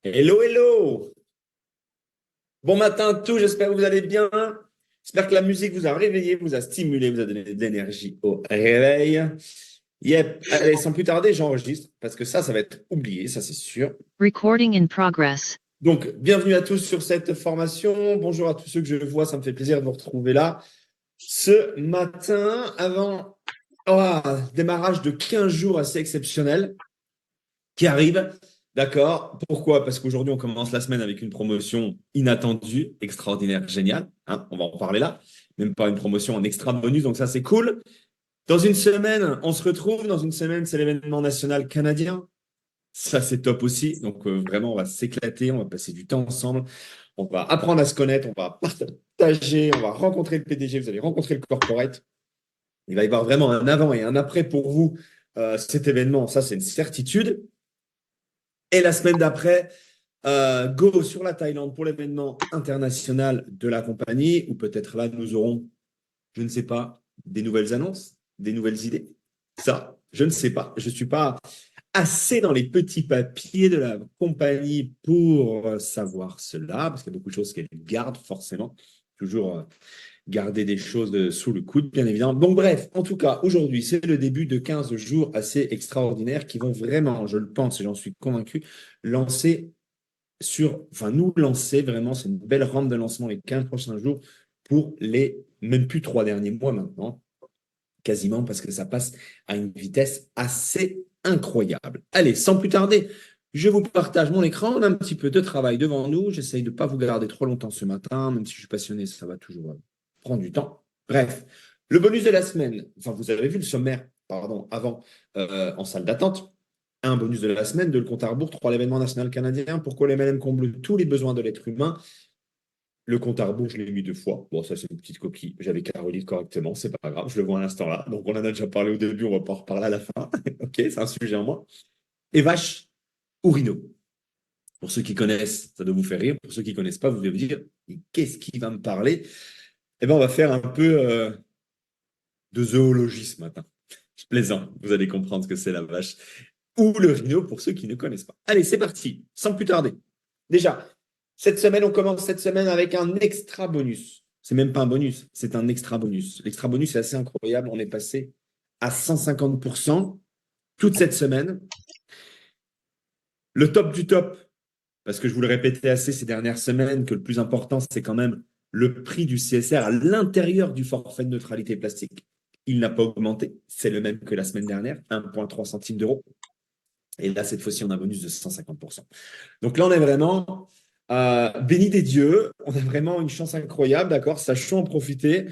Hello, hello! Bon matin à tous, j'espère que vous allez bien. J'espère que la musique vous a réveillé, vous a stimulé, vous a donné de l'énergie au réveil. Yep, allez, sans plus tarder, j'enregistre parce que ça va être oublié, ça c'est sûr. Recording in progress. Donc, bienvenue à tous sur cette formation. Bonjour à tous ceux que je vois, ça me fait plaisir de vous retrouver là. Ce matin, avant démarrage de 15 jours assez exceptionnel qui arrive. D'accord. Pourquoi? Parce qu'aujourd'hui, on commence la semaine avec une promotion inattendue, extraordinaire, géniale. Hein, on va en parler là. Même pas une promotion en extra bonus, donc ça, c'est cool. Dans une semaine, on se retrouve. Dans une semaine, c'est l'événement national canadien. Ça, c'est top aussi. Donc, vraiment, on va s'éclater. On va passer du temps ensemble. On va apprendre à se connaître. On va partager. On va rencontrer le PDG. Vous allez rencontrer le corporate. Il va y avoir vraiment un avant et un après pour vous, cet événement. Ça, c'est une certitude. Et la semaine d'après, go sur la Thaïlande pour l'événement international de la compagnie, ou peut-être là, nous aurons, je ne sais pas, des nouvelles annonces, des nouvelles idées. Ça, je ne sais pas. Je ne suis pas assez dans les petits papiers de la compagnie pour savoir cela, parce qu'il y a beaucoup de choses qu'elle garde forcément. Toujours garder des choses sous le coude, bien évidemment. Donc bref, en tout cas, aujourd'hui, c'est le début de 15 jours assez extraordinaires qui vont vraiment, je le pense et j'en suis convaincu, lancer nous lancer vraiment, c'est une belle rampe de lancement les 15 prochains jours pour les même plus 3 derniers mois maintenant, quasiment parce que ça passe à une vitesse assez incroyable. Allez, sans plus tarder, je vous partage mon écran, on a un petit peu de travail devant nous, j'essaye de ne pas vous garder trop longtemps ce matin, même si je suis passionné, ça va toujours prendre du temps. Bref, le bonus de la semaine, enfin vous avez vu le sommaire, pardon, avant, en salle d'attente. Un bonus de la semaine, de le compte à rebours, 3 l'événement national canadien. Pourquoi les MLM comble tous les besoins de l'être humain? Le compte à rebours, je l'ai mis 2 fois. Bon, ça, c'est une petite coquille. J'avais Caroline correctement, c'est pas grave. Je le vois à l'instant là. Donc, on en a déjà parlé au début, on va pas en reparler à la fin. OK, c'est un sujet en moi. Et vache ou rhino? Pour ceux qui connaissent, ça doit vous faire rire. Pour ceux qui ne connaissent pas, vous devez vous dire, qu'est-ce qui va me parler? Eh bien, on va faire un peu de zoologie ce matin. Je plaisante, vous allez comprendre ce que c'est la vache ou le rhino pour ceux qui ne connaissent pas. Allez, c'est parti, sans plus tarder. Déjà, cette semaine, on commence cette semaine avec un extra bonus. C'est même pas un bonus, c'est un extra bonus. L'extra bonus est assez incroyable. On est passé à 150% toute cette semaine. Le top du top, parce que je vous le répétais assez ces dernières semaines, que le plus important, c'est quand même le prix du CSR à l'intérieur du forfait de neutralité plastique. Il n'a pas augmenté, c'est le même que la semaine dernière, 1,3 centimes d'euros. Et là, cette fois-ci, on a un bonus de 150%. Donc là, on est vraiment béni des dieux. On a vraiment une chance incroyable, d'accord? Sachons en profiter.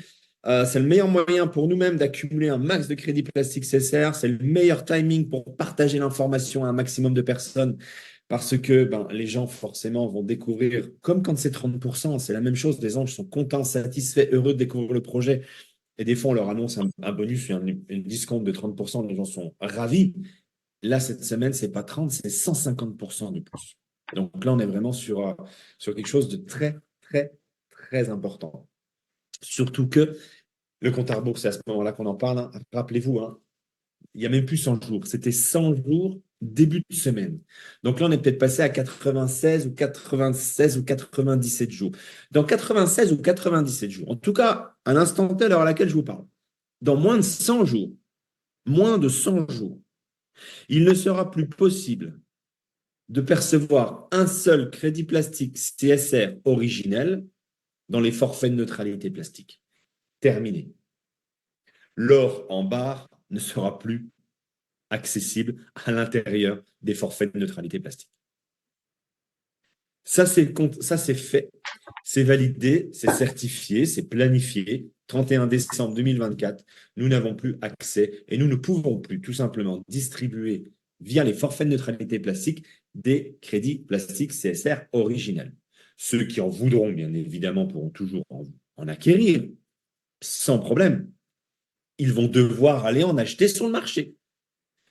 C'est le meilleur moyen pour nous-mêmes d'accumuler un max de crédit plastique CSR. C'est le meilleur timing pour partager l'information à un maximum de personnes parce que les gens, forcément, vont découvrir, comme quand c'est 30%, c'est la même chose. Les gens sont contents, satisfaits, heureux de découvrir le projet. Et des fois, on leur annonce un bonus, une discount de 30%. Les gens sont ravis. Là, cette semaine, c'est pas 30, c'est 150% de plus. Donc là, on est vraiment sur quelque chose de très, très, très important. Surtout que le compte à rebours, c'est à ce moment-là qu'on en parle. Hein. Rappelez-vous, hein, il n'y a même plus 100 jours. C'était 100 jours début de semaine. Donc là, on est peut-être passé à 96 ou 96 ou 97 jours. Dans 96 ou 97 jours, en tout cas, à l'instant T, à l'heure à laquelle je vous parle, dans moins de 100 jours, il ne sera plus possible de percevoir un seul crédit plastique CSR originel dans les forfaits de neutralité plastique. Terminé. L'or en barre ne sera plus accessible à l'intérieur des forfaits de neutralité plastique. Ça, c'est fait, c'est validé, c'est certifié, c'est planifié. 31 décembre 2024, nous n'avons plus accès et nous ne pouvons plus tout simplement distribuer via les forfaits de neutralité plastique des crédits plastiques CSR originels. Ceux qui en voudront, bien évidemment, pourront toujours en acquérir sans problème. Ils vont devoir aller en acheter sur le marché.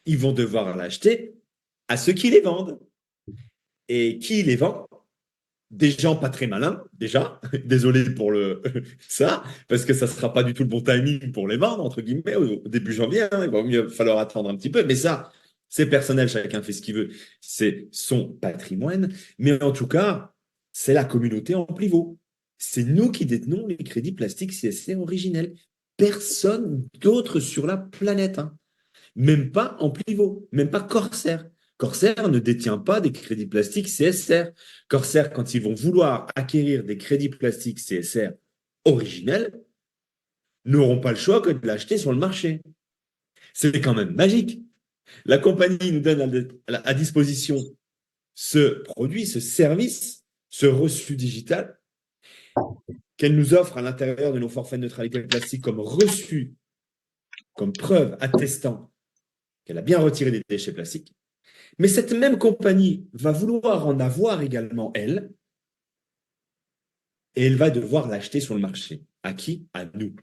Ils vont devoir l'acheter à ceux qui les vendent. Et qui les vend? Des gens pas très malins, déjà. Désolé pour ça, parce que ça ne sera pas du tout le bon timing pour les vendre, entre guillemets, au début janvier. Hein, il va mieux falloir attendre un petit peu. Mais ça, c'est personnel, chacun fait ce qu'il veut. C'est son patrimoine. Mais en tout cas, c'est la communauté en pivot. C'est nous qui détenons les crédits plastiques CSR originels. Personne d'autre sur la planète. Hein. Même pas en pivot, même pas Corsair. Corsair ne détient pas des crédits plastiques CSR. Corsair, quand ils vont vouloir acquérir des crédits plastiques CSR originels, n'auront pas le choix que de l'acheter sur le marché. C'est quand même magique. La compagnie nous donne à disposition ce produit, ce service, ce reçu digital qu'elle nous offre à l'intérieur de nos forfaits de neutralité plastique comme reçu, comme preuve attestant qu'elle a bien retiré des déchets plastiques. Mais cette même compagnie va vouloir en avoir également, elle, et elle va devoir l'acheter sur le marché. À qui? À nous.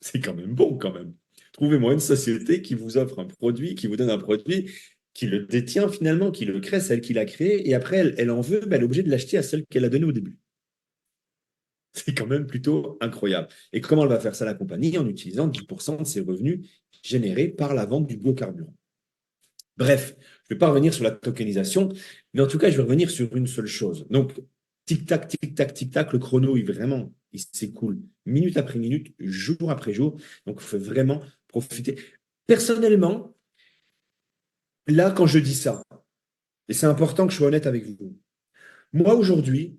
C'est quand même bon, quand même. Trouvez-moi une société qui vous offre un produit, qui vous donne un produit, qui le détient finalement, qui le crée, celle qui l'a créé, et après, elle en veut, elle est obligée de l'acheter à celle qu'elle a donnée au début. C'est quand même plutôt incroyable. Et comment elle va faire ça, la compagnie? En utilisant 10% de ses revenus générés par la vente du biocarburant. Bref, je ne vais pas revenir sur la tokenisation, mais en tout cas, je vais revenir sur une seule chose. Donc, tic-tac, tic-tac, tic-tac, le chrono, il s'écoule minute après minute, jour après jour. Donc, il faut vraiment profiter. Personnellement, là, quand je dis ça, et c'est important que je sois honnête avec vous, moi, aujourd'hui,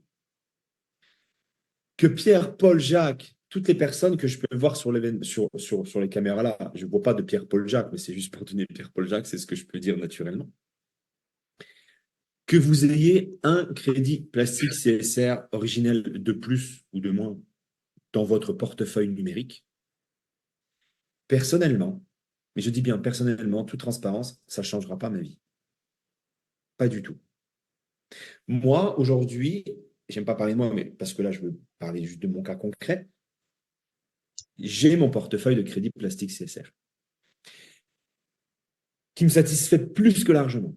que Pierre, Paul, Jacques, toutes les personnes que je peux voir sur les caméras là, je ne vois pas de Pierre, Paul, Jacques, mais c'est juste pour donner Pierre, Paul, Jacques, c'est ce que je peux dire naturellement. Que vous ayez un crédit plastique CSR originel de plus ou de moins dans votre portefeuille numérique, personnellement, mais je dis bien personnellement, toute transparence, ça ne changera pas ma vie. Pas du tout. Moi, aujourd'hui, j'aime pas parler de moi, mais parce que là, je veux parler juste de mon cas concret, j'ai mon portefeuille de crédit plastique CSR qui me satisfait plus que largement.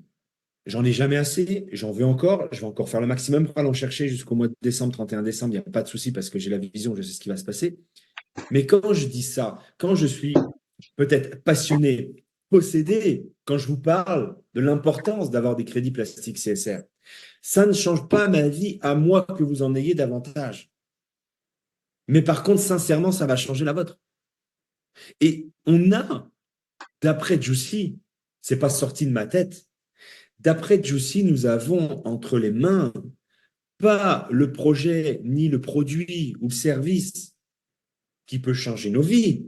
J'en ai jamais assez, j'en veux encore, je vais encore faire le maximum pour aller en chercher jusqu'au mois de décembre, 31 décembre, il n'y a pas de souci parce que j'ai la vision, je sais ce qui va se passer. Mais quand je dis ça, quand je suis peut-être passionné, possédé, quand je vous parle de l'importance d'avoir des crédits plastiques CSR, ça ne change pas ma vie à moi que vous en ayez davantage. Mais par contre, sincèrement, ça va changer la vôtre. Et on a, d'après Juicy, c'est pas sorti de ma tête, d'après Juicy, nous avons entre les mains pas le projet, ni le produit ou le service qui peut changer nos vies,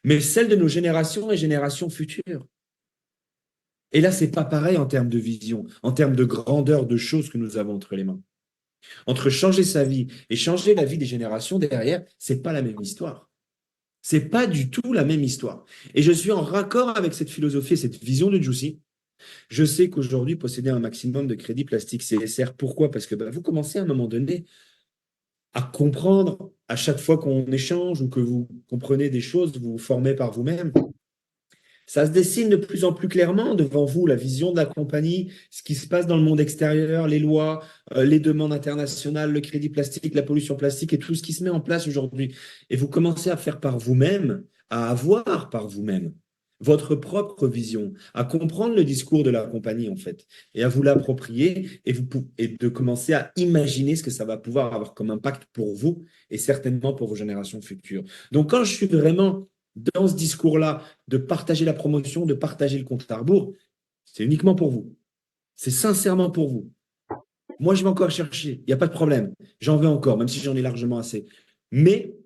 mais celle de nos générations et générations futures. Et là, c'est pas pareil en termes de vision, en termes de grandeur de choses que nous avons entre les mains. Entre changer sa vie et changer la vie des générations derrière, c'est pas la même histoire. C'est pas du tout la même histoire. Et je suis en raccord avec cette philosophie et cette vision de Juicy. Je sais qu'aujourd'hui, posséder un maximum de crédits plastiques CSR, pourquoi? Parce que vous commencez à un moment donné à comprendre à chaque fois qu'on échange ou que vous comprenez des choses, vous vous formez par vous-même. Ça se dessine de plus en plus clairement devant vous, la vision de la compagnie, ce qui se passe dans le monde extérieur, les lois, les demandes internationales, le crédit plastique, la pollution plastique et tout ce qui se met en place aujourd'hui. Et vous commencez à faire par vous-même, à avoir par vous-même votre propre vision, à comprendre le discours de la compagnie en fait, et à vous l'approprier et de commencer à imaginer ce que ça va pouvoir avoir comme impact pour vous et certainement pour vos générations futures. Donc quand je suis vraiment dans ce discours-là, de partager la promotion, de partager le compte à rebours, c'est uniquement pour vous. C'est sincèrement pour vous. Moi, je vais encore chercher, il n'y a pas de problème. J'en veux encore, même si j'en ai largement assez. Mais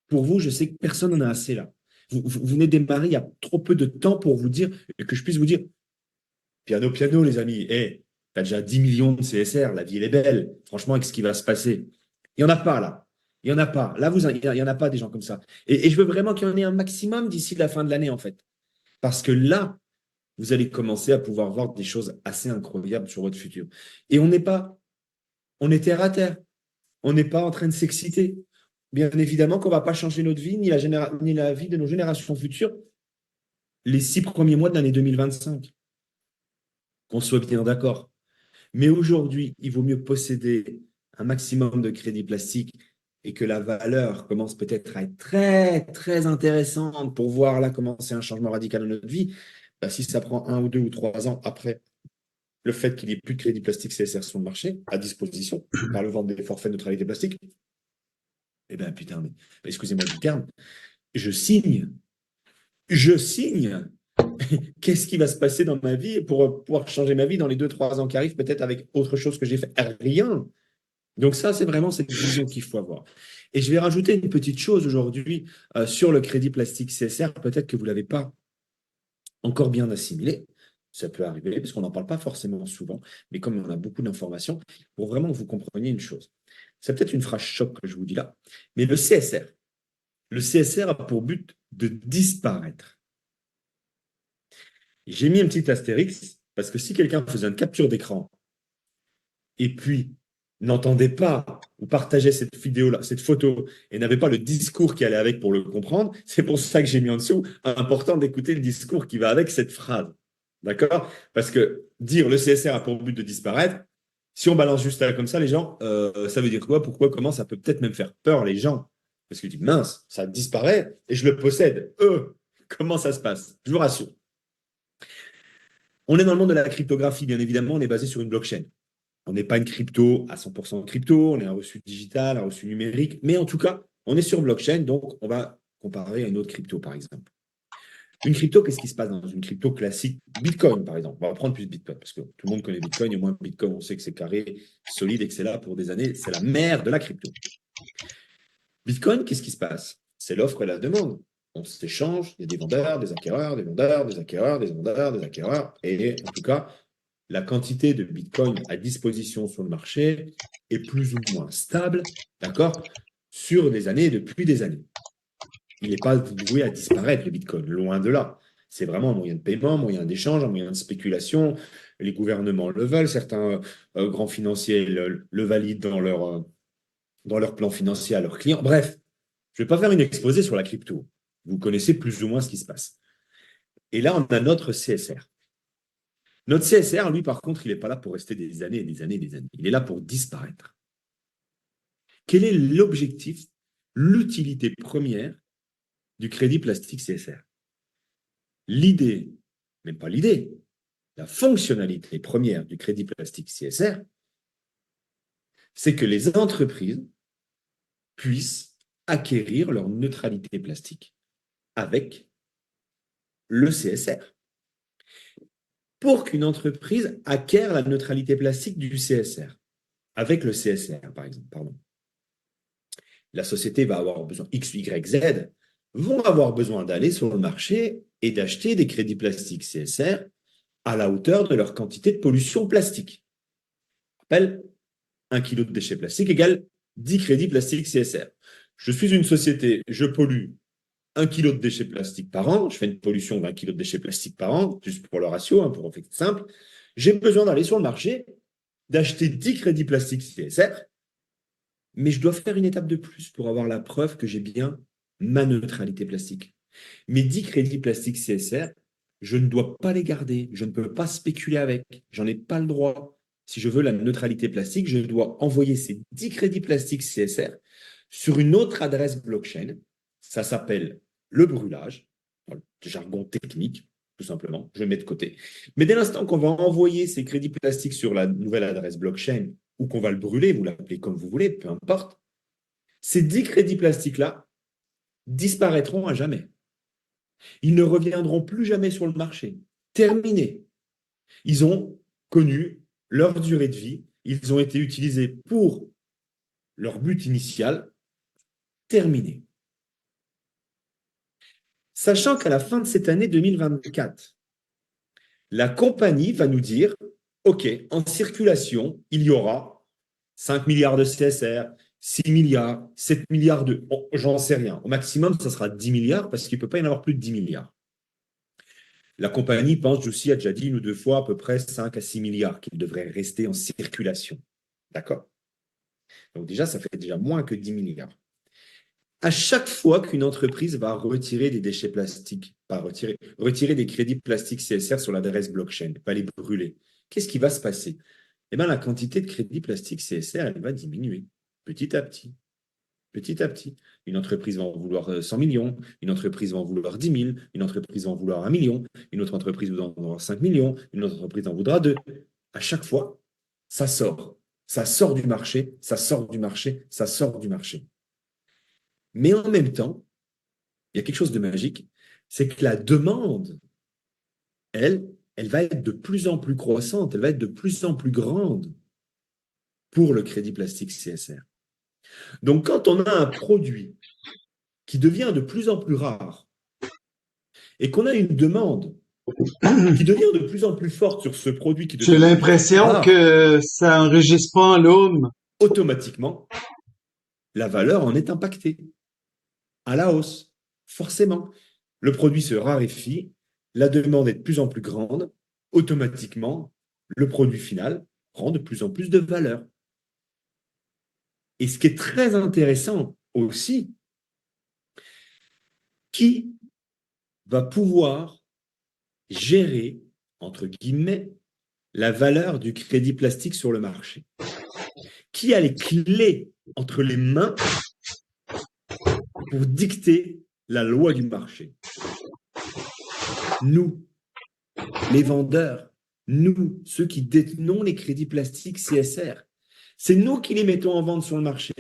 pour vous, je sais que personne n'en a assez là. Vous venez de démarrer, il y a trop peu de temps pour vous dire, et que je puisse vous dire, piano, piano, les amis, hey, tu as déjà 10 millions de CSR, la vie, elle est belle. Franchement, avec ce qui va se passer, il n'y en a pas là. Il n'y en a pas. Là, il n'y en a pas des gens comme ça. Et je veux vraiment qu'il y en ait un maximum d'ici la fin de l'année, en fait. Parce que là, vous allez commencer à pouvoir voir des choses assez incroyables sur votre futur. Et on est terre à terre. On n'est pas en train de s'exciter. Bien évidemment qu'on ne va pas changer notre vie, ni la vie de nos générations futures, les 6 premiers mois de l'année 2025. Qu'on soit bien d'accord. Mais aujourd'hui, il vaut mieux posséder un maximum de crédits plastiques et que la valeur commence peut-être à être très, très intéressante pour voir là commencer un changement radical dans notre vie. Bah, si ça prend 1 ou 2 ou 3 ans après le fait qu'il n'y ait plus de crédits plastiques CSR sur le marché à disposition par le vente des forfaits de neutralité plastique, eh bien putain, mais excusez-moi du terme, je signe. Je signe. Qu'est-ce qui va se passer dans ma vie pour pouvoir changer ma vie dans les 2, 3 ans qui arrivent, peut-être avec autre chose que j'ai fait? Rien. Donc ça, c'est vraiment cette vision qu'il faut avoir. Et je vais rajouter une petite chose aujourd'hui sur le crédit plastique CSR, peut-être que vous ne l'avez pas encore bien assimilé. Ça peut arriver parce qu'on n'en parle pas forcément souvent, mais comme on a beaucoup d'informations, pour vraiment que vous compreniez une chose. C'est peut-être une phrase choc que je vous dis là, mais le CSR a pour but de disparaître. J'ai mis un petit astérix parce que si quelqu'un faisait une capture d'écran et puis n'entendait pas ou partageait cette vidéo-là, cette photo, et n'avait pas le discours qui allait avec pour le comprendre, c'est pour ça que j'ai mis en dessous, important d'écouter le discours qui va avec cette phrase. D'accord? Parce que dire le CSR a pour but de disparaître, si on balance juste là comme ça, les gens, ça veut dire quoi? Pourquoi? Comment? Ça peut peut-être même faire peur les gens. Parce que tu dis, mince, ça disparaît et je le possède. Comment ça se passe? Je vous rassure. On est dans le monde de la cryptographie, bien évidemment, on est basé sur une blockchain. On n'est pas une crypto à 100% crypto, on est un reçu digital, un reçu numérique, mais en tout cas, on est sur blockchain, donc on va comparer à une autre crypto, par exemple. Une crypto, qu'est-ce qui se passe dans une crypto classique? Bitcoin, par exemple. On va prendre plus Bitcoin, parce que tout le monde connaît Bitcoin, et au moins Bitcoin, on sait que c'est carré, solide et que c'est là pour des années. C'est la mère de la crypto. Bitcoin, qu'est-ce qui se passe? C'est l'offre et la demande. On s'échange, il y a des vendeurs, des acquéreurs, des vendeurs, des acquéreurs, des vendeurs, des acquéreurs, et en tout cas, la quantité de Bitcoin à disposition sur le marché est plus ou moins stable, d'accord, sur des années, depuis des années. Il n'est pas voué à disparaître, le Bitcoin, loin de là. C'est vraiment un moyen de paiement, un moyen d'échange, un moyen de spéculation. Les gouvernements le veulent, certains grands financiers le valident dans leur plan financier à leurs clients. Bref, je ne vais pas faire une exposé sur la crypto. Vous connaissez plus ou moins ce qui se passe. Et là, on a notre CSR. Notre CSR, lui, par contre, il n'est pas là pour rester des années et des années et des années. Il est là pour disparaître. Quel est l'objectif, l'utilité première du crédit plastique CSR? L'idée, même pas l'idée, la fonctionnalité première du crédit plastique CSR, c'est que les entreprises puissent acquérir leur neutralité plastique avec le CSR. Pour qu'une entreprise acquiert la neutralité plastique du CSR, avec le CSR, par exemple, pardon, la société va avoir besoin, X, Y, Z, vont avoir besoin d'aller sur le marché et d'acheter des crédits plastiques CSR à la hauteur de leur quantité de pollution plastique. Je rappelle, 1 kg de déchets plastiques égale 10 crédits plastiques CSR. Je suis une société, je pollue 1 kg de déchets plastiques par an, je fais une pollution de 20 kg de déchets plastiques par an, juste pour le ratio, hein, pour faire simple. J'ai besoin d'aller sur le marché, d'acheter 10 crédits plastiques CSR, mais je dois faire une étape de plus pour avoir la preuve que j'ai bien ma neutralité plastique. Mes 10 crédits plastiques CSR, je ne dois pas les garder, je ne peux pas spéculer avec, j'en ai pas le droit. Si je veux la neutralité plastique, je dois envoyer ces 10 crédits plastiques CSR sur une autre adresse blockchain. Ça s'appelle le brûlage, le jargon technique, tout simplement, je le mets de côté. Mais dès l'instant qu'on va envoyer ces crédits plastiques sur la nouvelle adresse blockchain ou qu'on va le brûler, vous l'appelez comme vous voulez, peu importe, ces 10 crédits plastiques-là disparaîtront à jamais. Ils ne reviendront plus jamais sur le marché. Terminé. Ils ont connu leur durée de vie. Ils ont été utilisés pour leur but initial. Terminé. Sachant qu'à la fin de cette année 2024, la compagnie va nous dire, OK, en circulation, il y aura 5 milliards de CSR, 6 milliards, 7 milliards de... Bon, j'en sais rien. Au maximum, ça sera 10 milliards parce qu'il ne peut pas y en avoir plus de 10 milliards. La compagnie pense aussi, a déjà dit une ou deux fois, à peu près 5 à 6 milliards qui devraient rester en circulation. D'accord? Donc déjà, ça fait déjà moins que 10 milliards. À chaque fois qu'une entreprise va retirer des déchets plastiques, pas retirer des crédits plastiques CSR sur l'adresse blockchain, va les brûler, qu'est-ce qui va se passer? Eh bien, la quantité de crédits plastiques CSR, elle va diminuer petit à petit. Petit à petit. Une entreprise va en vouloir 100 millions, une entreprise va en vouloir 10 000, une entreprise va en vouloir 1 million, une autre entreprise va en vouloir 5 millions, une autre entreprise en voudra 2. À chaque fois, ça sort. Ça sort du marché, ça sort du marché, ça sort du marché. Mais en même temps, il y a quelque chose de magique, c'est que la demande, elle va être de plus en plus croissante, elle va être de plus en plus grande pour le crédit plastique CSR. Donc, quand on a un produit qui devient de plus en plus rare et qu'on a une demande qui devient de plus en plus forte sur ce produit qui J'ai devient de plus en plus l'impression rare, que ça enregistre pas en l'homme. automatiquement, la valeur en est impactée à la hausse. Forcément, le produit se raréfie, la demande est de plus en plus grande, automatiquement, le produit final prend de plus en plus de valeur. Et ce qui est très intéressant aussi, qui va pouvoir gérer, entre guillemets, la valeur du crédit plastique sur le marché? Qui a les clés entre les mains pour dicter la loi du marché? Nous, les vendeurs, nous, ceux qui détenons les crédits plastiques CSR. C'est nous qui les mettons en vente sur le marché.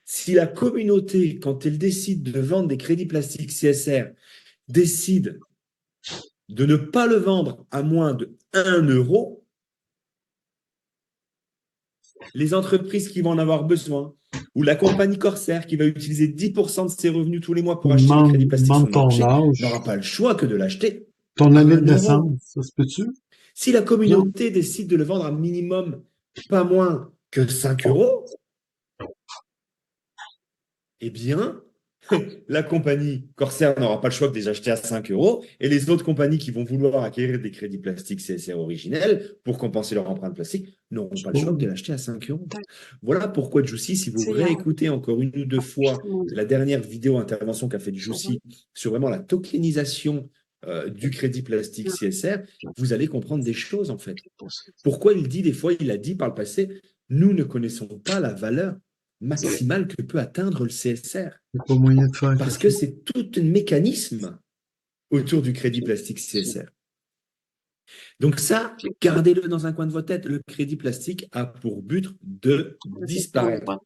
Si la communauté, quand elle décide de vendre des crédits plastiques CSR, décide de ne pas le vendre à moins de 1 euro, les entreprises qui vont en avoir besoin, ou la compagnie Corsair qui va utiliser 10% de ses revenus tous les mois pour acheter des crédits plastiques sur Demande le ton marché, âge, n'aura pas le choix que de l'acheter ton à année 1 de euro. naissance, ça se peut-tu? Si la Non. communauté décide de le vendre à minimum pas moins que 5 euros, eh bien, la compagnie Corsair n'aura pas le choix que de les acheter à 5 euros et les autres compagnies qui vont vouloir acquérir des crédits plastiques CSR originels pour compenser leur empreinte plastique n'auront pas le choix que de l'acheter à 5 euros. Voilà pourquoi Juicy, si vous réécoutez encore une ou deux fois la dernière vidéo intervention qu'a fait Juicy sur vraiment la tokenisation du crédit plastique CSR, vous allez comprendre des choses en fait. Pourquoi il dit des fois, il a dit par le passé, nous ne connaissons pas la valeur maximale que peut atteindre le CSR. Il n'y a pas moyen de faire Parce que c'est tout un mécanisme autour du crédit plastique CSR. Donc ça, gardez-le dans un coin de votre tête. Le crédit plastique a pour but de disparaître.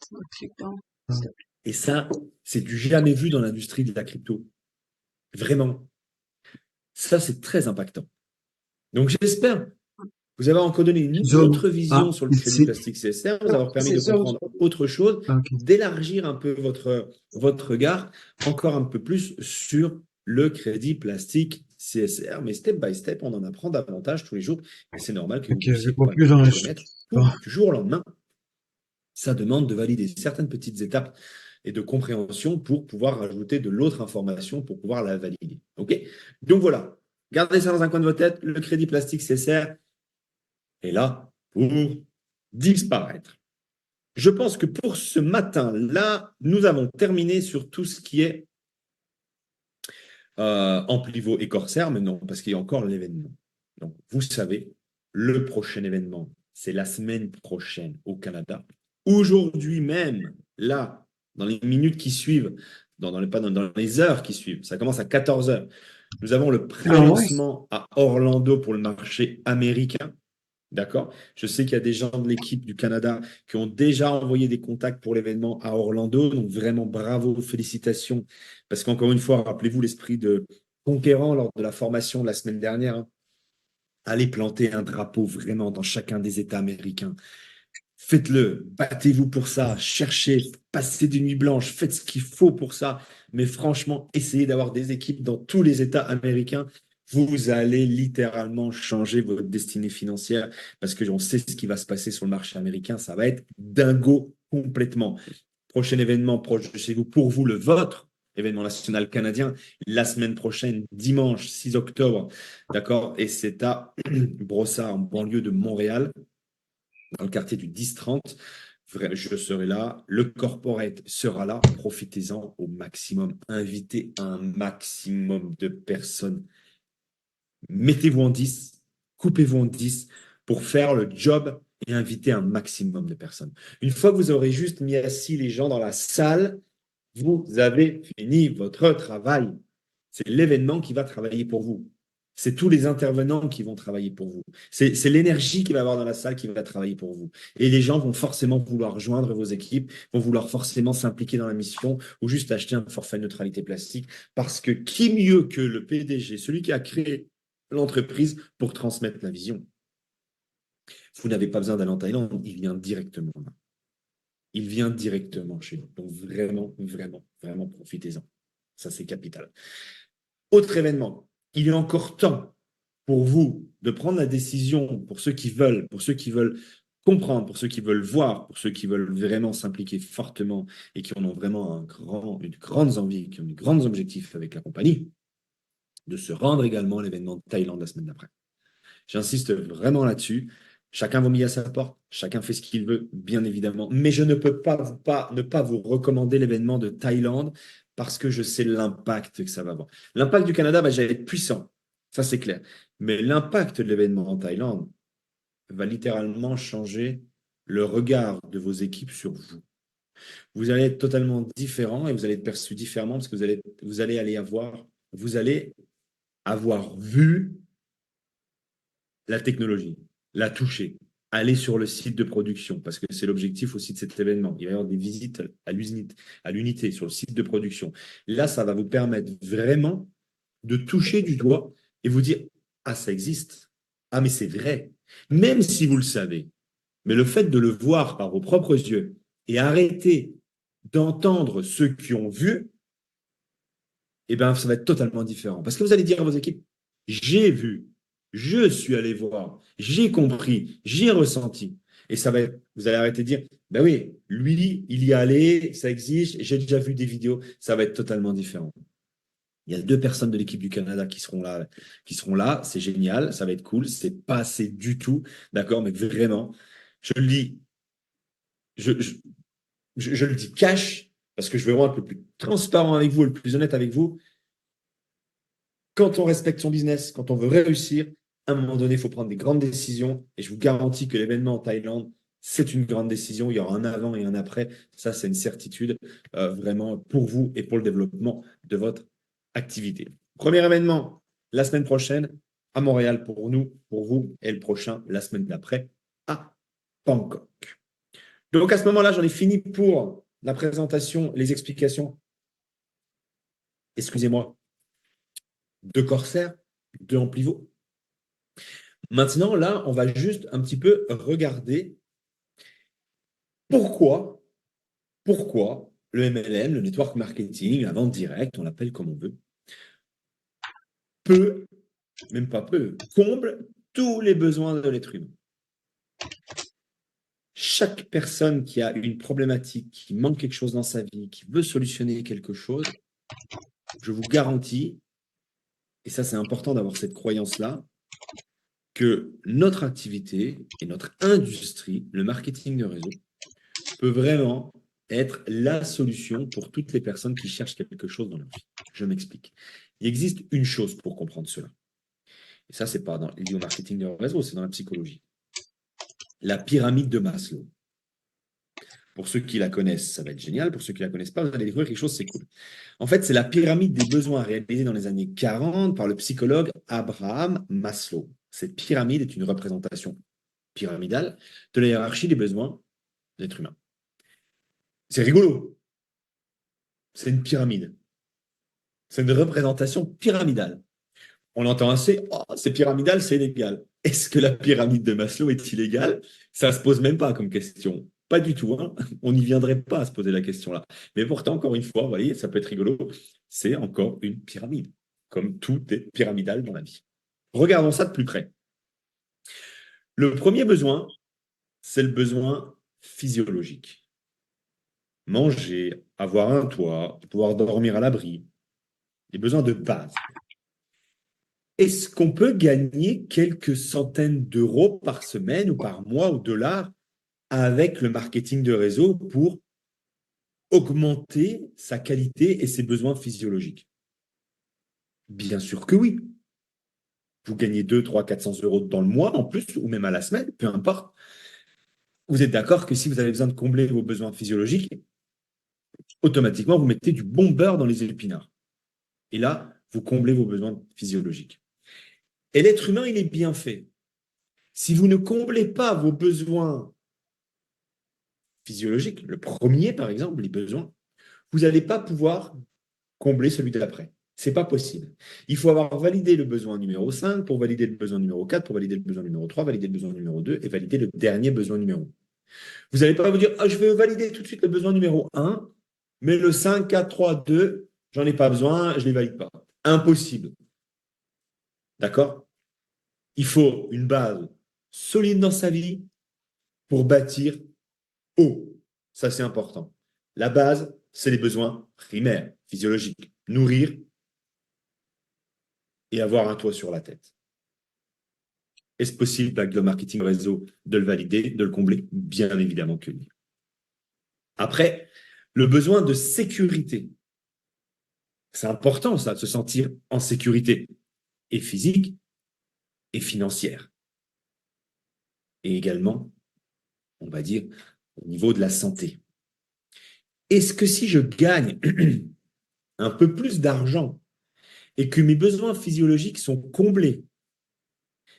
Et ça, c'est du jamais vu dans l'industrie de la crypto. Vraiment. Ça, c'est très impactant. Donc j'espère vous avez encore donné une autre vision sur le crédit ici. plastique CSR, vous avoir permis de comprendre autre chose, d'élargir un peu votre regard encore un peu plus sur le crédit plastique CSR. Mais step by step, on en apprend davantage tous les jours. Et c'est normal que vous Ok, j'ai puissiez pas pas plus tout en connaître du jour au lendemain. Ça demande de valider certaines petites étapes et de compréhension pour pouvoir rajouter de l'autre information pour pouvoir la valider. OK? Donc voilà, gardez ça dans un coin de votre tête. Le crédit plastique CSR est là pour disparaître. Je pense que pour ce matin-là, nous avons terminé sur tout ce qui est Amplivo et Corsair, mais non, parce qu'il y a encore l'événement. Donc, vous savez, le prochain événement, c'est la semaine prochaine au Canada. Aujourd'hui même, là, dans les minutes qui suivent, dans les heures qui suivent, ça commence à 14 heures, nous avons le pré-lancement à Orlando pour le marché américain. D'accord? Je sais qu'il y a des gens de l'équipe du Canada qui ont déjà envoyé des contacts pour l'événement à Orlando. Donc, vraiment, bravo, félicitations. Parce qu'encore une fois, rappelez-vous l'esprit de conquérant lors de la formation de la semaine dernière. Hein. Allez planter un drapeau vraiment dans chacun des États américains. Faites-le, battez-vous pour ça, cherchez, passez des nuits blanches, faites ce qu'il faut pour ça. Mais franchement, essayez d'avoir des équipes dans tous les États américains. Vous allez littéralement changer votre destinée financière parce que on sait ce qui va se passer sur le marché américain. Ça va être dingo complètement. prochain événement proche de chez vous, pour vous, le vôtre, événement national canadien, la semaine prochaine, dimanche 6 octobre, d'accord? Et c'est à Brossard, en banlieue de Montréal, dans le quartier du 10-30. Je serai là, le corporate sera là, profitez-en au maximum, invitez un maximum de personnes. Mettez-vous en 10, coupez-vous en 10 pour faire le job et inviter un maximum de personnes. Une fois que vous aurez juste mis assis les gens dans la salle, vous avez fini votre travail. C'est l'événement qui va travailler pour vous. C'est tous les intervenants qui vont travailler pour vous. C'est l'énergie qu'il va y avoir dans la salle qui va travailler pour vous. Et les gens vont forcément vouloir rejoindre vos équipes, vont vouloir forcément s'impliquer dans la mission ou juste acheter un forfait neutralité plastique. Parce que qui mieux que le PDG, celui qui a créé l'entreprise pour transmettre la vision? Vous n'avez pas besoin d'aller en Thaïlande, il vient directement là. Il vient directement chez nous. Donc vraiment, vraiment, vraiment, profitez-en. Ça, c'est capital. Autre événement, il est encore temps pour vous de prendre la décision, pour ceux qui veulent, comprendre, pour ceux qui veulent voir, pour ceux qui veulent vraiment s'impliquer fortement et qui en ont vraiment une grande envie, qui ont de grands objectifs avec la compagnie, de se rendre également à l'événement de Thaïlande la semaine d'après. J'insiste vraiment là-dessus. Chacun vaut mis à sa porte, chacun fait ce qu'il veut, bien évidemment. Mais je ne peux ne pas vous recommander l'événement de Thaïlande parce que je sais l'impact que ça va avoir. L'impact du Canada va jamais être puissant, ça c'est clair. Mais l'impact de l'événement en Thaïlande va littéralement changer le regard de vos équipes sur vous. Vous allez être totalement différent et vous allez être perçu différemment parce que vous allez avoir vu la technologie, la toucher, aller sur le site de production, parce que c'est l'objectif aussi de cet événement. Il va y avoir des visites à l'unité, sur le site de production. Là, ça va vous permettre vraiment de toucher du doigt et vous dire, ah, ça existe. Ah, mais c'est vrai. Même si vous le savez. Mais le fait de le voir par vos propres yeux et arrêter d'entendre ceux qui ont vu, eh bien, ça va être totalement différent. Parce que vous allez dire à vos équipes, j'ai vu, je suis allé voir, j'ai compris, j'ai ressenti. Et ça va être, vous allez arrêter de dire, ben oui, lui, il y est allé, ça existe, j'ai déjà vu des vidéos, ça va être totalement différent. Il y a 2 personnes de l'équipe du Canada qui seront là, c'est génial, ça va être cool, c'est pas assez du tout, d'accord, mais vraiment, je le dis, je le dis cash, parce que je veux vraiment être le plus transparent avec vous, le plus honnête avec vous. Quand on respecte son business, quand on veut réussir, à un moment donné, il faut prendre des grandes décisions. Et je vous garantis que l'événement en Thaïlande, c'est une grande décision. Il y aura un avant et un après. Ça, c'est une certitude vraiment pour vous et pour le développement de votre activité. Premier événement, la semaine prochaine à Montréal pour nous, pour vous, et le prochain, la semaine d'après, à Bangkok. Donc, à ce moment-là, j'en ai fini pour la présentation, les explications. Excusez-moi, de Corsair, de Amplivo. Maintenant, là, on va juste un petit peu regarder pourquoi le MLM, le network marketing, la vente directe, on l'appelle comme on veut, peut, même pas peu, comble tous les besoins de l'être humain. Chaque personne qui a une problématique, qui manque quelque chose dans sa vie, qui veut solutionner quelque chose, je vous garantis, et ça c'est important d'avoir cette croyance-là, que notre activité et notre industrie, le marketing de réseau, peut vraiment être la solution pour toutes les personnes qui cherchent quelque chose dans leur vie. Je m'explique. Il existe une chose pour comprendre cela. Et ça, c'est pas lié au marketing de réseau, c'est dans la psychologie. La pyramide de Maslow. Pour ceux qui la connaissent, ça va être génial. Pour ceux qui ne la connaissent pas, vous allez découvrir quelque chose, c'est cool. En fait, c'est la pyramide des besoins réalisée dans les années 40 par le psychologue Abraham Maslow. Cette pyramide est une représentation pyramidale de la hiérarchie des besoins de l'être humain. C'est rigolo. C'est une pyramide. C'est une représentation pyramidale. On entend assez, oh, c'est pyramidal, c'est illégal. Est-ce que la pyramide de Maslow est illégale? Ça ne se pose même pas comme question. Pas du tout. Hein. On n'y viendrait pas à se poser la question-là. Mais pourtant, encore une fois, vous voyez, ça peut être rigolo. C'est encore une pyramide, comme tout est pyramidal dans la vie. Regardons ça de plus près. Le premier besoin, c'est le besoin physiologique. manger, avoir un toit, pouvoir dormir à l'abri, les besoins de base. Est-ce qu'on peut gagner quelques centaines d'euros par semaine ou par mois ou dollars avec le marketing de réseau pour augmenter sa qualité et ses besoins physiologiques? Bien sûr que oui. Vous gagnez 2, 3, 400 euros dans le mois en plus, ou même à la semaine, peu importe. Vous êtes d'accord que si vous avez besoin de combler vos besoins physiologiques, automatiquement, vous mettez du bon beurre dans les épinards. Et là, vous comblez vos besoins physiologiques. Et l'être humain, il est bien fait. Si vous ne comblez pas vos besoins physiologiques, le premier, par exemple, les besoins, vous n'allez pas pouvoir combler celui d'après. Ce n'est pas possible. Il faut avoir validé le besoin numéro 5 pour valider le besoin numéro 4, pour valider le besoin numéro 3, valider le besoin numéro 2 et valider le dernier besoin numéro 1. Vous n'allez pas vous dire, je vais valider tout de suite le besoin numéro 1, mais le 5, 4, 3, 2, j'en ai pas besoin, je ne les valide pas. Impossible. D'accord? Il faut une base solide dans sa vie pour bâtir haut. Ça, c'est important. La base, c'est les besoins primaires, physiologiques. Nourrir et avoir un toit sur la tête. Est-ce possible avec le marketing réseau de le valider, de le combler? Bien évidemment que oui. Après, le besoin de sécurité. C'est important, ça, de se sentir en sécurité, et physique, et financière. Et également, on va dire, au niveau de la santé. Est-ce que si je gagne un peu plus d'argent et que mes besoins physiologiques sont comblés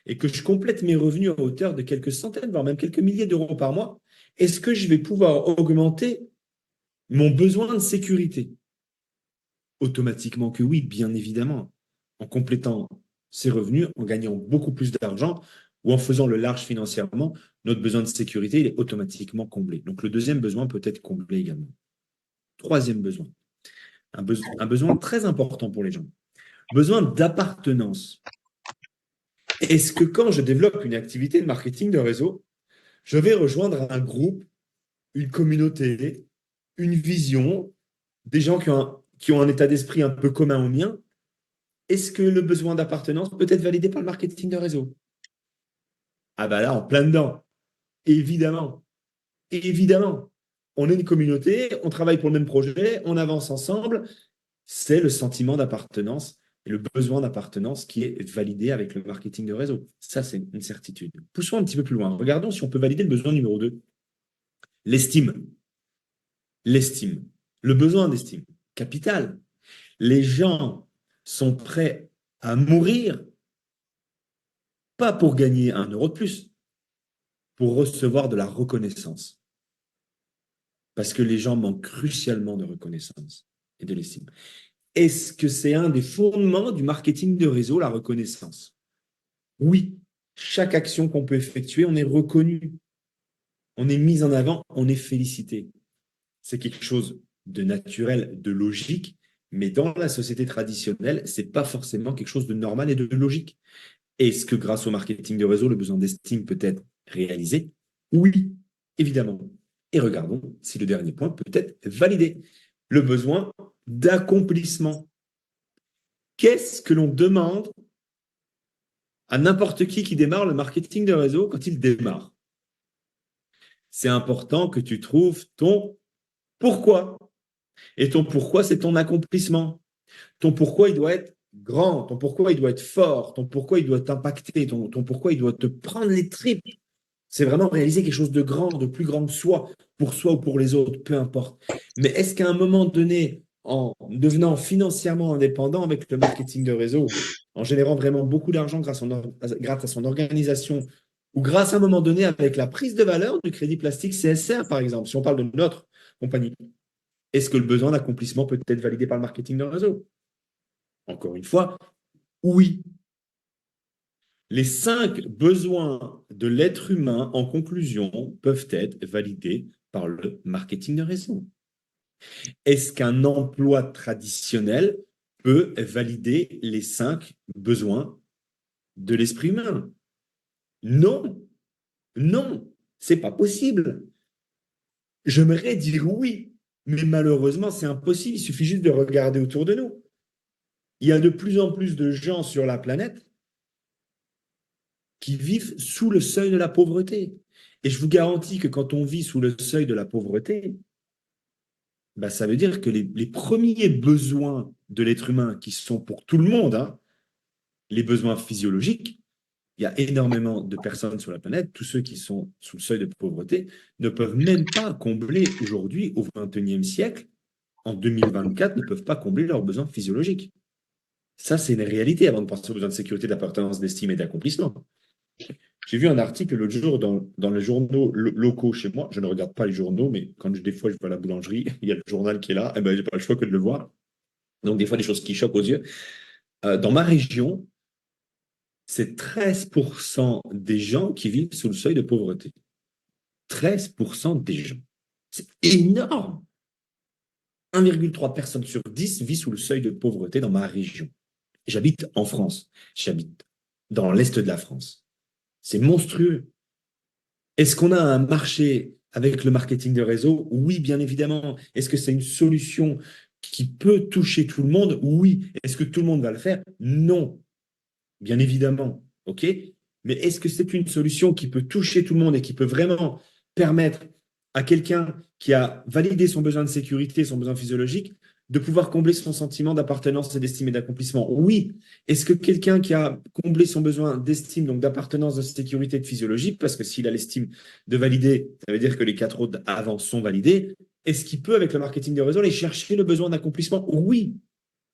et que je complète mes revenus à hauteur de quelques centaines, voire même quelques milliers d'euros par mois, est-ce que je vais pouvoir augmenter mon besoin de sécurité? Automatiquement que oui, bien évidemment. En complétant ces revenus, en gagnant beaucoup plus d'argent ou en faisant le large financièrement, notre besoin de sécurité il est automatiquement comblé. Donc le deuxième besoin peut être comblé également. Troisième besoin, un besoin très important pour les gens, besoin d'appartenance. Est-ce que quand je développe une activité de marketing de réseau, je vais rejoindre un groupe, une communauté, une vision, des gens qui ont un état d'esprit un peu commun au mien? Est-ce que le besoin d'appartenance peut être validé par le marketing de réseau? Ah bah là, en plein dedans. Évidemment. Évidemment. On est une communauté, on travaille pour le même projet, on avance ensemble. C'est le sentiment d'appartenance et le besoin d'appartenance qui est validé avec le marketing de réseau. Ça, c'est une certitude. Poussons un petit peu plus loin. Regardons si on peut valider le besoin numéro 2. L'estime. L'estime. Le besoin d'estime. Capital. Les gens sont prêts à mourir, pas pour gagner 1 euro de plus, pour recevoir de la reconnaissance. Parce que les gens manquent crucialement de reconnaissance et de l'estime. Est-ce que c'est un des fondements du marketing de réseau, la reconnaissance? Oui. Chaque action qu'on peut effectuer, on est reconnu, on est mis en avant, on est félicité. C'est quelque chose de naturel, de logique, mais dans la société traditionnelle, ce n'est pas forcément quelque chose de normal et de logique. Est-ce que grâce au marketing de réseau, le besoin d'estime peut être réalisé? Oui, évidemment. Et regardons si le dernier point peut être validé. Le besoin d'accomplissement. Qu'est-ce que l'on demande à n'importe qui démarre le marketing de réseau quand il démarre? C'est important que tu trouves ton pourquoi. Et ton pourquoi, c'est ton accomplissement. Ton pourquoi, il doit être grand. Ton pourquoi, il doit être fort. Ton pourquoi, il doit t'impacter. Ton pourquoi, il doit te prendre les tripes. C'est vraiment réaliser quelque chose de grand, de plus grand que soi, pour soi ou pour les autres, peu importe. Mais est-ce qu'à un moment donné, en devenant financièrement indépendant avec le marketing de réseau, en générant vraiment beaucoup d'argent grâce à son organisation, ou grâce à un moment donné avec la prise de valeur du crédit plastique CSR, par exemple, si on parle de notre compagnie, est-ce que le besoin d'accomplissement peut être validé par le marketing de réseau? Encore une fois, oui. Les 5 besoins de l'être humain, en conclusion, peuvent être validés par le marketing de réseau. Est-ce qu'un emploi traditionnel peut valider les 5 besoins de l'esprit humain? Non, non, c'est pas possible. J'aimerais dire oui, Mais malheureusement, c'est impossible. Il suffit juste de regarder autour de nous. Il y a de plus en plus de gens sur la planète qui vivent sous le seuil de la pauvreté. Et je vous garantis que quand on vit sous le seuil de la pauvreté, bah, ça veut dire que les premiers besoins de l'être humain, qui sont pour tout le monde, hein, les besoins physiologiques, il y a énormément de personnes sur la planète, tous ceux qui sont sous le seuil de pauvreté, ne peuvent même pas combler aujourd'hui, au XXIe siècle, en 2024, ne peuvent pas combler leurs besoins physiologiques. Ça, c'est une réalité avant de penser aux besoins de sécurité, d'appartenance, d'estime et d'accomplissement. J'ai vu un article l'autre jour dans les journaux locaux chez moi. Je ne regarde pas les journaux, mais quand des fois je vais à la boulangerie, il y a le journal qui est là, et ben, je n'ai pas le choix que de le voir. Donc, des fois, des choses qui choquent aux yeux. Dans ma région, c'est 13% des gens qui vivent sous le seuil de pauvreté. 13% des gens. C'est énorme. 1,3 personnes sur 10 vit sous le seuil de pauvreté dans ma région. J'habite en France. J'habite dans l'Est de la France. C'est monstrueux. Est-ce qu'on a un marché avec le marketing de réseau? Oui, bien évidemment. Est-ce que c'est une solution qui peut toucher tout le monde? Oui. Est-ce que tout le monde va le faire? Non. Bien évidemment. OK? Mais est-ce que c'est une solution qui peut toucher tout le monde et qui peut vraiment permettre à quelqu'un qui a validé son besoin de sécurité, son besoin physiologique, de pouvoir combler son sentiment d'appartenance et d'estime et d'accomplissement? Oui. Est-ce que quelqu'un qui a comblé son besoin d'estime, donc d'appartenance, de sécurité, de physiologique, parce que s'il a l'estime de valider, ça veut dire que les 4 autres avant sont validés, est-ce qu'il peut, avec le marketing de réseau, aller chercher le besoin d'accomplissement? Oui.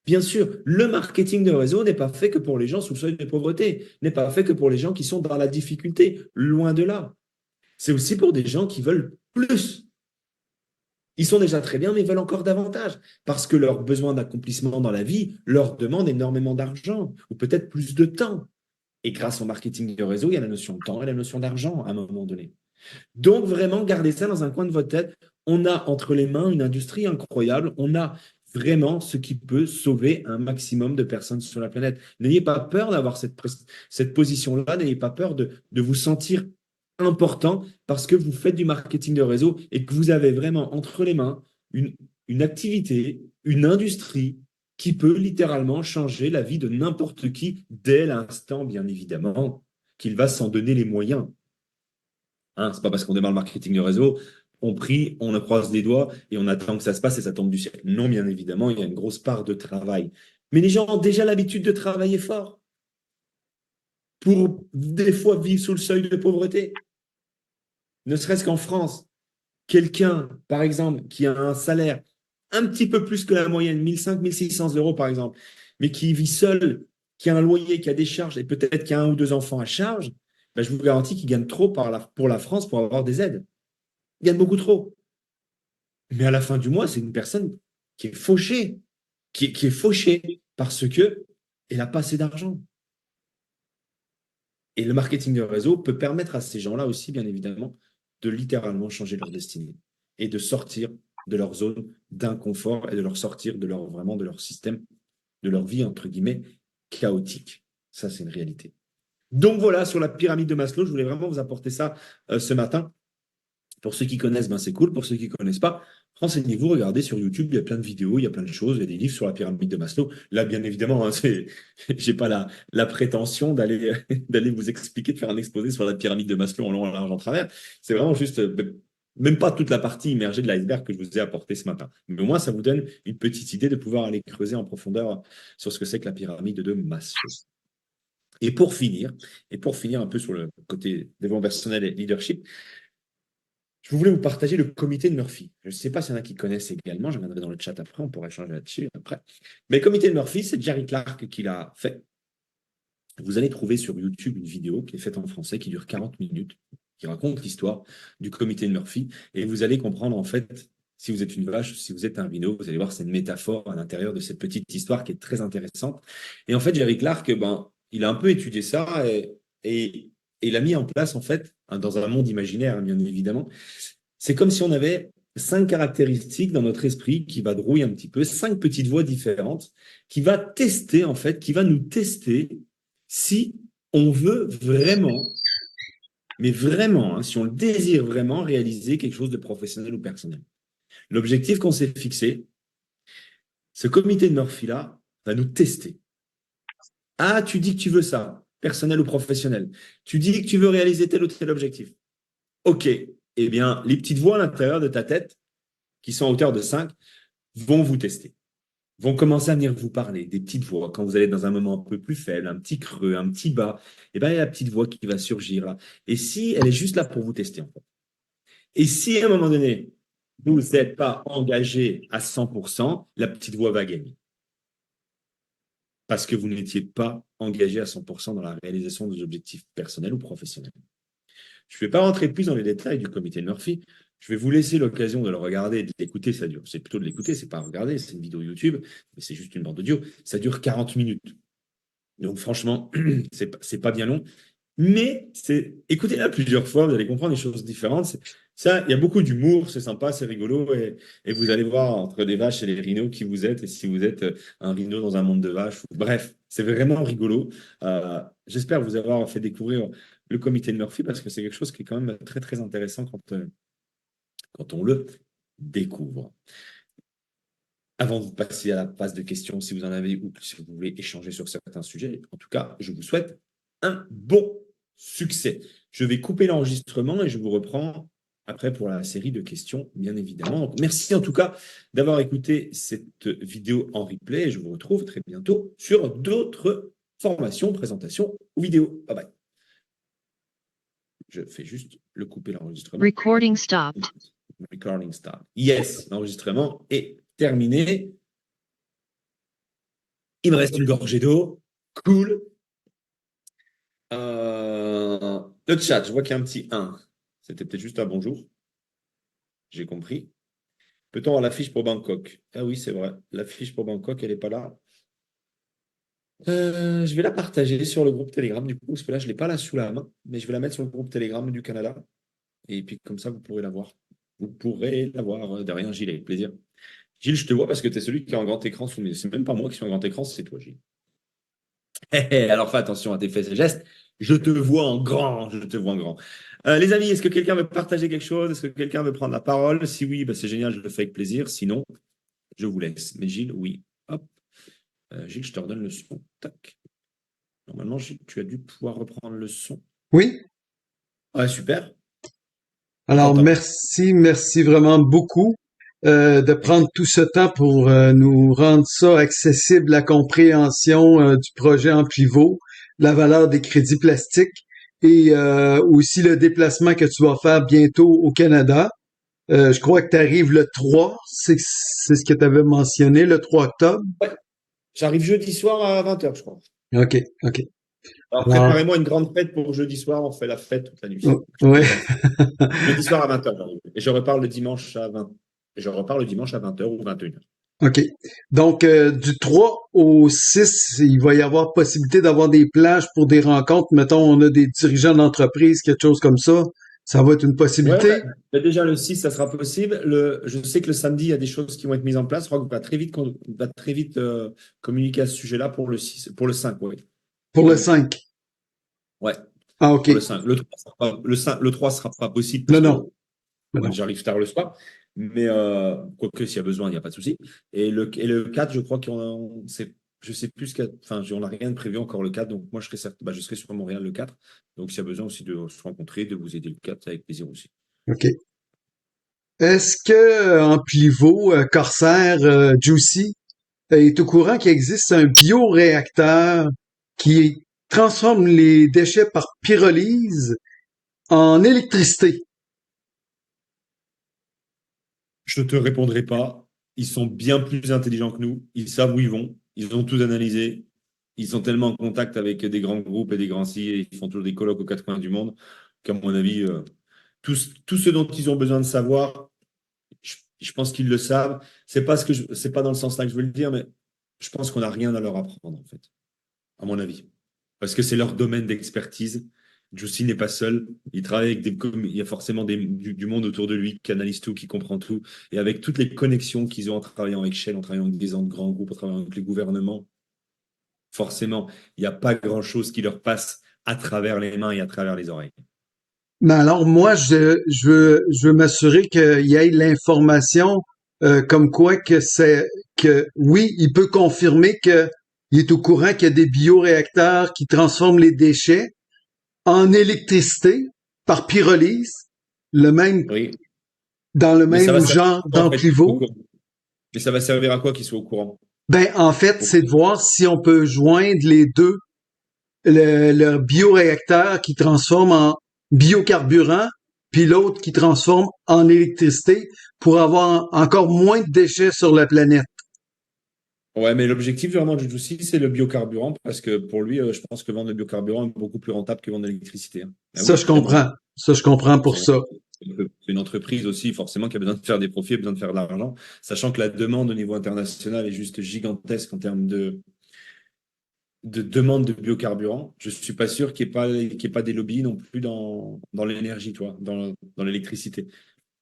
Bien sûr, le marketing de réseau n'est pas fait que pour les gens sous le seuil de pauvreté, n'est pas fait que pour les gens qui sont dans la difficulté, loin de là. C'est aussi pour des gens qui veulent plus. Ils sont déjà très bien, mais ils veulent encore davantage, parce que leur besoin d'accomplissement dans la vie leur demande énormément d'argent, ou peut-être plus de temps. Et grâce au marketing de réseau, il y a la notion de temps et la notion d'argent à un moment donné. Donc, vraiment, gardez ça dans un coin de votre tête. On a entre les mains une industrie incroyable. On a vraiment ce qui peut sauver un maximum de personnes sur la planète. N'ayez pas peur d'avoir cette position-là. N'ayez pas peur de vous sentir important parce que vous faites du marketing de réseau et que vous avez vraiment entre les mains une activité, une industrie qui peut littéralement changer la vie de n'importe qui dès l'instant, bien évidemment, qu'il va s'en donner les moyens. Hein, c'est pas parce qu'on démarre le marketing de réseau, on prie, on croise les doigts et on attend que ça se passe et ça tombe du ciel. Non, bien évidemment, il y a une grosse part de travail. Mais les gens ont déjà l'habitude de travailler fort pour des fois vivre sous le seuil de pauvreté. Ne serait-ce qu'en France, quelqu'un, par exemple, qui a un salaire un petit peu plus que la moyenne, 1500, 1600 euros par exemple, mais qui vit seul, qui a un loyer, qui a des charges et peut-être qui a un ou deux enfants à charge, ben, je vous garantis qu'il gagne trop pour la France pour avoir des aides. Il gagne beaucoup trop. Mais à la fin du mois, c'est une personne qui est fauchée, qui est fauchée parce que elle n'a pas assez d'argent. Et le marketing de réseau peut permettre à ces gens-là aussi, bien évidemment, de littéralement changer leur destinée et de sortir de leur zone d'inconfort et de leur sortir de leur, vraiment de leur système, de leur vie, entre guillemets, chaotique. Ça, c'est une réalité. Donc voilà, sur la pyramide de Maslow, je voulais vraiment vous apporter ça ce matin. Pour ceux qui connaissent, ben c'est cool. Pour ceux qui ne connaissent pas, renseignez-vous, regardez sur YouTube, il y a plein de vidéos, il y a plein de choses, il y a des livres sur la pyramide de Maslow. Là, bien évidemment, hein, j'ai pas la prétention d'aller vous expliquer, de faire un exposé sur la pyramide de Maslow en long, en large, en travers. C'est vraiment juste, même pas toute la partie immergée de l'iceberg que je vous ai apporté ce matin. Mais au moins, ça vous donne une petite idée de pouvoir aller creuser en profondeur sur ce que c'est que la pyramide de Maslow. Et pour finir un peu sur le côté développement personnel et leadership, je voulais vous partager le comité de Murphy. Je ne sais pas s'il y en a qui connaissent également, je reviendrai dans le chat après, on pourra échanger là-dessus après. Mais le comité de Murphy, c'est Jerry Clark qui l'a fait. Vous allez trouver sur YouTube une vidéo qui est faite en français, qui dure 40 minutes, qui raconte l'histoire du comité de Murphy. Et vous allez comprendre, en fait, si vous êtes une vache, si vous êtes un rhino, vous allez voir, c'est une métaphore à l'intérieur de cette petite histoire qui est très intéressante. Et en fait, Jerry Clark, ben, il a un peu étudié ça et il a mis en place, en fait, dans un monde imaginaire, bien évidemment, c'est comme si on avait 5 caractéristiques dans notre esprit qui va drouiller un petit peu, 5 petites voix différentes, qui va tester, en fait, qui va nous tester si on veut vraiment, mais vraiment, hein, si on le désire vraiment, réaliser quelque chose de professionnel ou personnel. L'objectif qu'on s'est fixé, ce comité de Murphy-là va nous tester. Ah, tu dis que tu veux ça, personnel ou professionnel. Tu dis que tu veux réaliser tel ou tel objectif. OK. Eh bien, les petites voix à l'intérieur de ta tête, qui sont à hauteur de 5, vont vous tester. Vont commencer à venir vous parler, des petites voix. Quand vous allez dans un moment un peu plus faible, un petit creux, un petit bas, eh bien, il y a la petite voix qui va surgir là. Et si elle est juste là pour vous tester, en fait. Et si à un moment donné, vous n'êtes pas engagé à 100%, la petite voix va gagner. Parce que vous n'étiez pas engagé à 100% dans la réalisation des objectifs personnels ou professionnels. Je ne vais pas rentrer plus dans les détails du comité de Murphy. Je vais vous laisser l'occasion de le regarder et de l'écouter. Ça dure. C'est plutôt de l'écouter, c'est pas regarder. C'est une vidéo YouTube, mais c'est juste une bande audio. Ça dure 40 minutes. Donc franchement, c'est pas bien long. Mais écoutez-la plusieurs fois, vous allez comprendre des choses différentes. Ça, il y a beaucoup d'humour, c'est sympa, c'est rigolo, et vous allez voir entre les vaches et les rhinos qui vous êtes, et si vous êtes un rhino dans un monde de vaches. Bref, c'est vraiment rigolo. J'espère vous avoir fait découvrir le comité de Murphy parce que c'est quelque chose qui est quand même très très intéressant quand on le découvre. Avant de passer à la phase de questions, si vous en avez ou si vous voulez échanger sur certains sujets, en tout cas, je vous souhaite un bon succès. Je vais couper l'enregistrement et je vous reprends après pour la série de questions, bien évidemment. Donc, merci en tout cas d'avoir écouté cette vidéo en replay et je vous retrouve très bientôt sur d'autres formations, présentations ou vidéos. Bye bye. Je fais juste le couper l'enregistrement. Recording stopped. Recording start. Yes, l'enregistrement est terminé. Il me reste une gorgée d'eau. Cool. Le chat, je vois qu'il y a un petit 1. C'était peut-être juste un bonjour. J'ai compris. Peut-on avoir l'affiche pour Bangkok? Ah oui, c'est vrai. L'affiche pour Bangkok, elle n'est pas là. Je vais la partager sur le groupe Telegram, du coup, parce que là, je ne l'ai pas là sous la main, mais je vais la mettre sur le groupe Telegram du Canada. Et puis, comme ça, vous pourrez la voir. Vous pourrez la voir derrière Gilles, avec plaisir. Gilles, je te vois parce que tu es celui qui est en grand écran. C'est même pas moi qui suis en grand écran, c'est toi, Gilles. Alors fais attention à tes faits et gestes. Je te vois en grand, je te vois en grand. Les amis, est-ce que quelqu'un veut partager quelque chose? Est-ce que quelqu'un veut prendre la parole? Si oui, bah, c'est génial, je le fais avec plaisir. Sinon, je vous laisse. Mais Gilles, oui. Hop. Gilles, je te redonne le son. Tac. Normalement, Gilles, tu as dû pouvoir reprendre le son. Oui. Ouais, super. Alors, T'entends. merci vraiment beaucoup de prendre tout ce temps pour nous rendre ça accessible, la compréhension du projet en pivot, la valeur des crédits plastiques et aussi le déplacement que tu vas faire bientôt au Canada. Je crois que tu arrives le 3, c'est ce que tu avais mentionné, le 3 octobre. Ouais. J'arrive jeudi soir à 20h, je crois. OK, OK. Alors, Alors, préparez-moi une grande fête pour jeudi soir. On fait la fête toute la nuit. Je ouais. plaisante. Jeudi soir à 20h, j'arrive. Et je repars le dimanche à 20. Et je repars le dimanche à 20h ou 21h. OK. Donc, du 3 au 6, il va y avoir possibilité d'avoir des plages pour des rencontres. Mettons, on a des dirigeants d'entreprise, quelque chose comme ça. Ça va être une Ouais, possibilité. bah, déjà le 6, ça sera possible. Je sais que le samedi, il y a des choses qui vont être mises en place. Je crois qu'on va très vite communiquer à ce sujet-là pour le 6, pour le 5, oui. Pour le 5. Ouais, Ah, OK. pour le 5. Le 3 sera pas, le 3 sera pas possible parce Non, que non. Non, moi, non. j'arrive tard le soir. Mais quoique, s'il y a besoin, il n'y a pas de souci. Et le 4, je crois je sais plus on n'a rien de prévu encore le 4. Donc, moi, je serai sur Montréal le 4. Donc, s'il y a besoin aussi de se rencontrer, de vous aider le 4, avec plaisir aussi. OK. Est-ce que en pivot, Corsair, Juicy est au courant qu'il existe un bioréacteur qui transforme les déchets par pyrolyse en électricité? Je ne te répondrai pas. Ils sont bien plus intelligents que nous. Ils savent où ils vont. Ils ont tout analysé. Ils sont tellement en contact avec des grands groupes et des grands CIE et ils font toujours des colloques aux quatre coins du monde qu'à mon avis, tout ce dont ils ont besoin de savoir, je pense qu'ils le savent. C'est pas dans le sens là que je veux le dire, mais je pense qu'on n'a rien à leur apprendre, en fait, à mon avis. Parce que c'est leur domaine d'expertise. Juicy n'est pas seul. Il travaille avec il y a forcément du monde autour de lui qui analyse tout, qui comprend tout. Et avec toutes les connexions qu'ils ont en travaillant avec Shell, en travaillant avec des grands groupes, en travaillant avec les gouvernements, forcément, il n'y a pas grand-chose qui leur passe à travers les mains et à travers les oreilles. Mais alors, moi, je veux m'assurer qu'il y ait l'information comme quoi que oui, il peut confirmer que il est au courant qu'il y a des bioréacteurs qui transforment les déchets en électricité par pyrolyse, le même Oui. dans le Mais ça va même servir genre à quoi, en fait, au d'empivaux. courant. Mais ça va servir à quoi qu'ils soient au courant? Ben, en fait, Pour- c'est de voir si on peut joindre les deux, le bioréacteur qui transforme en biocarburant, puis l'autre qui transforme en électricité pour avoir encore moins de déchets sur la planète. Ouais, mais l'objectif vraiment du Juicy, c'est le biocarburant, parce que pour lui, je pense que vendre le biocarburant est beaucoup plus rentable que vendre de l'électricité. Hein. Ah Ça, oui, je clairement. comprends. Ça, je comprends pour ça. C'est une entreprise aussi, forcément, qui a besoin de faire des profits, a besoin de faire de l'argent, sachant que la demande au niveau international est juste gigantesque en termes de demande de biocarburant. Je suis pas sûr qu'il y ait pas des lobbies non plus dans l'énergie, toi, dans l'électricité.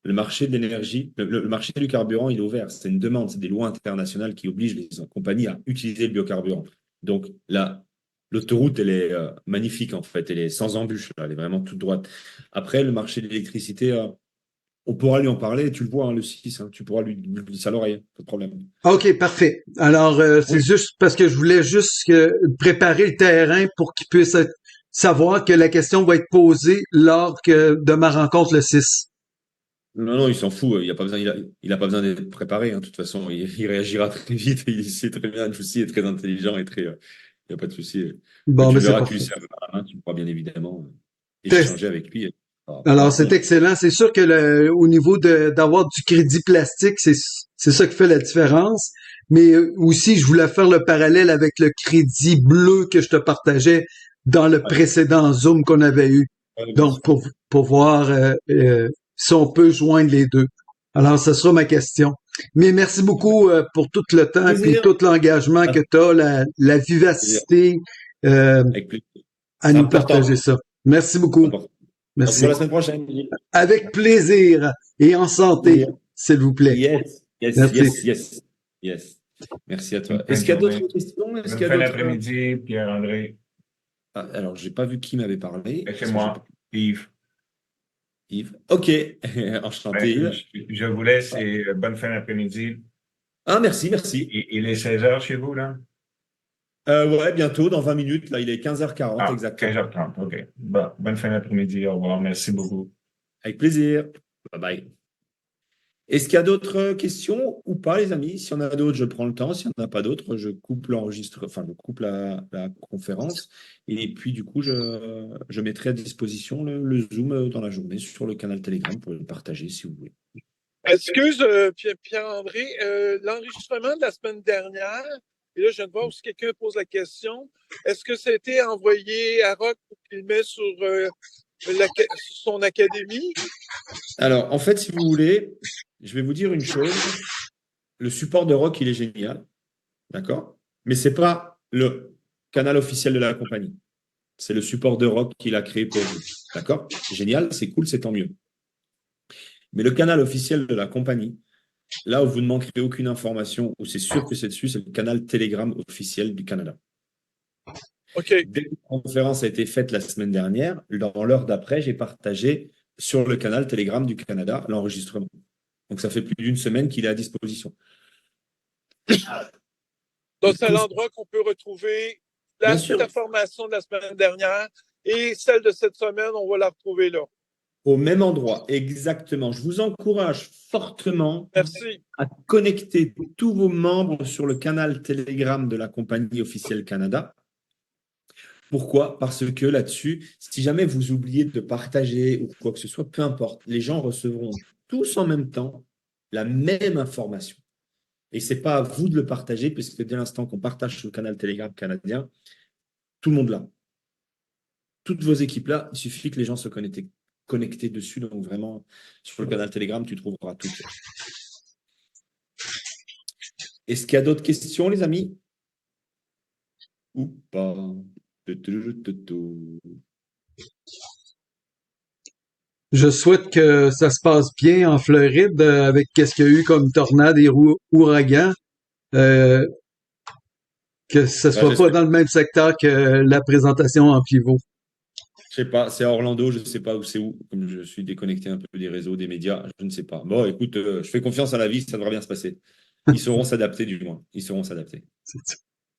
Le marché de l'énergie, le marché du carburant, il est ouvert. C'est une demande, c'est des lois internationales qui obligent les compagnies à utiliser le biocarburant. Donc là, l'autoroute, elle est magnifique en fait. Elle est sans embûche, là. Elle est vraiment toute droite. Après, le marché de l'électricité, on pourra lui en parler. Tu le vois, hein, le 6, hein, tu pourras lui glisser à l'oreille, pas de problème. OK, parfait. Alors, c'est Oui. juste parce que je voulais juste préparer le terrain pour qu'il puisse savoir que la question va être posée lors de ma rencontre le 6. Non, non, il s'en fout. Il a pas besoin, il a pas besoin d'être préparé. Hein, de toute façon, il réagira très vite. Il sait très bien. Lucie est très intelligent et très. Il n'y a pas de souci. Mais Bon, tu ben c'est verras que lui parfait. servira à la main. Tu pourras bien évidemment Test. échanger avec lui. Par Alors, c'est contre, excellent. C'est sûr que au niveau d'avoir du crédit plastique, c'est ça qui fait la différence. Mais aussi, je voulais faire le parallèle avec le crédit bleu que je te partageais dans le ouais, précédent Zoom qu'on avait eu. ouais, bien Donc, sûr. pour voir si on peut joindre les deux. Alors, ce sera ma question. Mais merci beaucoup pour tout le temps et Plaisir. tout l'engagement que Avec tu as, la plaisir. vivacité euh, Avec plaisir. à C'est nous partager important. ça. Merci C'est beaucoup. important. On se voit Merci. la semaine prochaine. Avec plaisir et en santé, Plaisir. s'il vous plaît. Yes, yes, Merci. yes, yes, yes. Merci à Bonne toi. fin Est-ce de qu'il y a d'autres journée. questions? Est-ce Bonne qu'il y a fin d'autres. d'après-midi, Pierre-André. Ah, alors, j'ai pas vu qui m'avait parlé. Et c'est Parce que j'ai pas. moi, Yves. Yves. Ok. Enchanté, Ben, Yves. je vous laisse et bonne fin d'après-midi. Ah, merci, merci. Il est 16 heures chez vous, là? Ouais, bientôt, dans 20 minutes. Là, il est 15h40 Ah, exactement. 15h30, OK. Bon, bonne fin d'après-midi. Au revoir. Merci beaucoup. Avec plaisir. Bye bye. Est-ce qu'il y a d'autres questions ou pas, les amis? S'il y en a d'autres, je prends le temps. S'il n'y en a pas d'autres, je coupe enfin, je coupe la conférence. Et puis, du coup, je mettrai à disposition le Zoom dans la journée sur le canal Telegram pour le partager si vous voulez. Excuse, Pierre-André, l'enregistrement de la semaine dernière, et là, je viens de voir si quelqu'un pose la question, est-ce que ça a été envoyé à Rock pour qu'il le mette sur son académie? Alors, en fait, si vous voulez, je vais vous dire une chose. Le support de Rock, il est génial. D'accord? Mais ce n'est pas le canal officiel de la compagnie. C'est le support de Rock qu'il a créé pour vous. D'accord? Génial, c'est cool, c'est tant mieux. Mais le canal officiel de la compagnie, là où vous ne manquerez aucune information, où c'est sûr que c'est dessus, c'est le canal Telegram officiel du Canada. OK. Dès que la conférence a été faite la semaine dernière, dans l'heure d'après, j'ai partagé sur le canal Telegram du Canada l'enregistrement. Donc, ça fait plus d'une semaine qu'il est à disposition. Donc, c'est l'endroit qu'on peut retrouver Bien toute sûr. la formation de la semaine dernière et celle de cette semaine, on va la retrouver là. Au même endroit, exactement. Je vous encourage fortement Merci. à connecter tous vos membres sur le canal Telegram de la compagnie officielle Canada. Pourquoi? Parce que là-dessus, si jamais vous oubliez de partager ou quoi que ce soit, peu importe, les gens recevront tous en même temps la même information. Et ce n'est pas à vous de le partager, puisque dès l'instant qu'on partage sur le canal Telegram canadien, tout le monde l'a. Toutes vos équipes-là, il suffit que les gens se connectés dessus. Donc vraiment, sur le canal Telegram, tu trouveras tout. Est-ce qu'il y a d'autres questions, les amis? Ou pas? Je souhaite que ça se passe bien en Floride avec qu'est-ce qu'il y a eu comme tornade et ouragan. Que ce soit pas J'espère. dans le même secteur que la présentation en pivot. Je sais pas, c'est à Orlando, je ne sais pas où c'est où, comme je suis déconnecté un peu des réseaux, des médias, je ne sais pas. Bon, écoute, je fais confiance à la vie, ça devrait bien se passer. Ils sauront s'adapter du moins, ils sauront s'adapter. C'est ça.